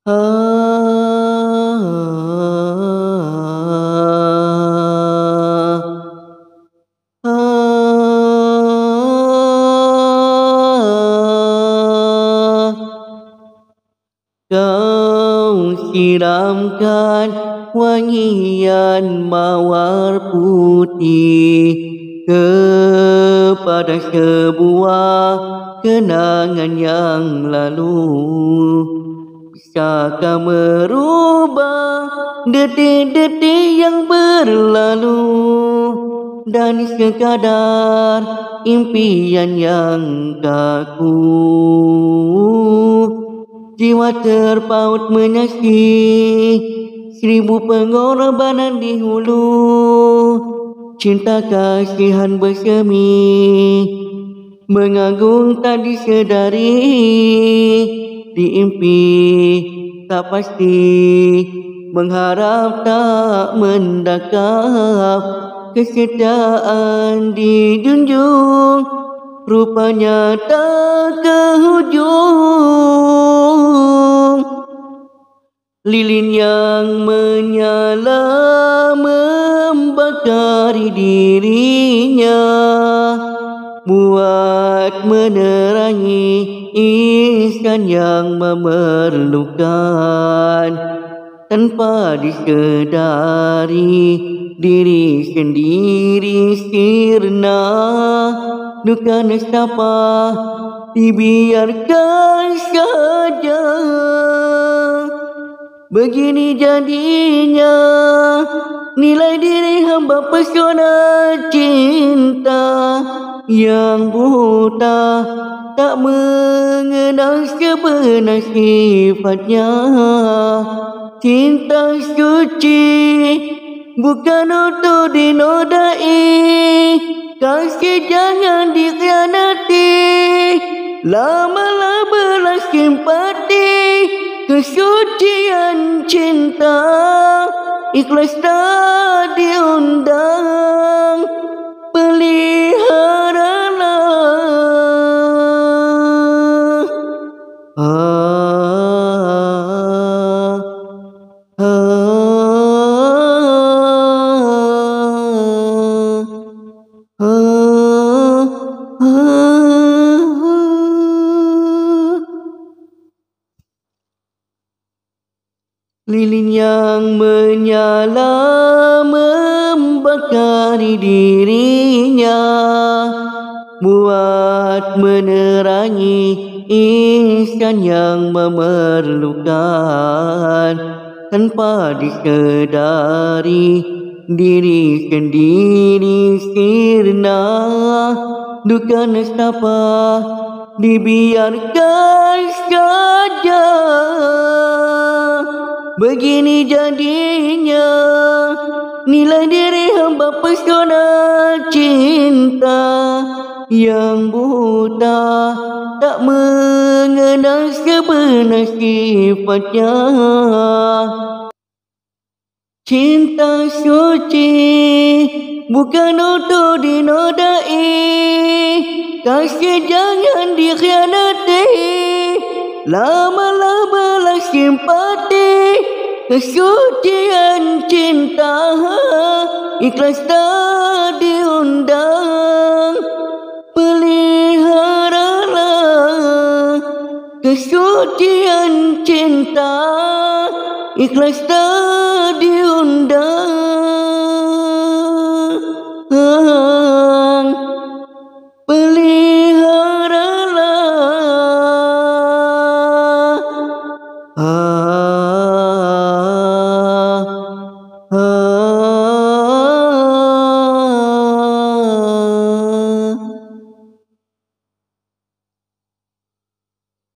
Kau siramkan wangian mawar putih kepada sebuah kenangan yang lalu. Bisakah merubah detik-detik yang berlalu dan sekadar impian yang kaku. Jiwa terpaut menyaksikan 1000 pengorbanan di hulu. Cinta kasihan bersemi mengagung tak disedari. Diimpi tak pasti, mengharap tak mendakap. Kesetiaan dijunjung, rupanya tak ke hujung. Lilin yang menyala membakari dirinya, buat menerangi insan yang memerlukan. Tanpa disedari diri sendiri sirna, duka nestapa dibiarkan saja. Begini jadinya nilai diri hamba pesona cinta yang buta, tak mengenal sebenar sifatnya. Cinta suci bukan untuk dinodai, kasih jangan dikhianati. Lamalah belas simpati, kesucian cinta ikhlas tak diundang. Peliharalah lilin yang menyala membakari dirinya, buat menerangi insan yang memerlukan. Tanpa disedari diri sendiri sirna, duka nestapa dibiarkan saja. Begini jadinya nilai diri hamba pesona cinta yang buta, tak mengenal sebenar sifatnya. Cinta suci bukan untuk dinodai, kasih jangan dikhianati. Lamalah belas simpati, kesucian cinta ikhlas tak diundang. Peliharalah kesucian cinta ikhlas tak diundang.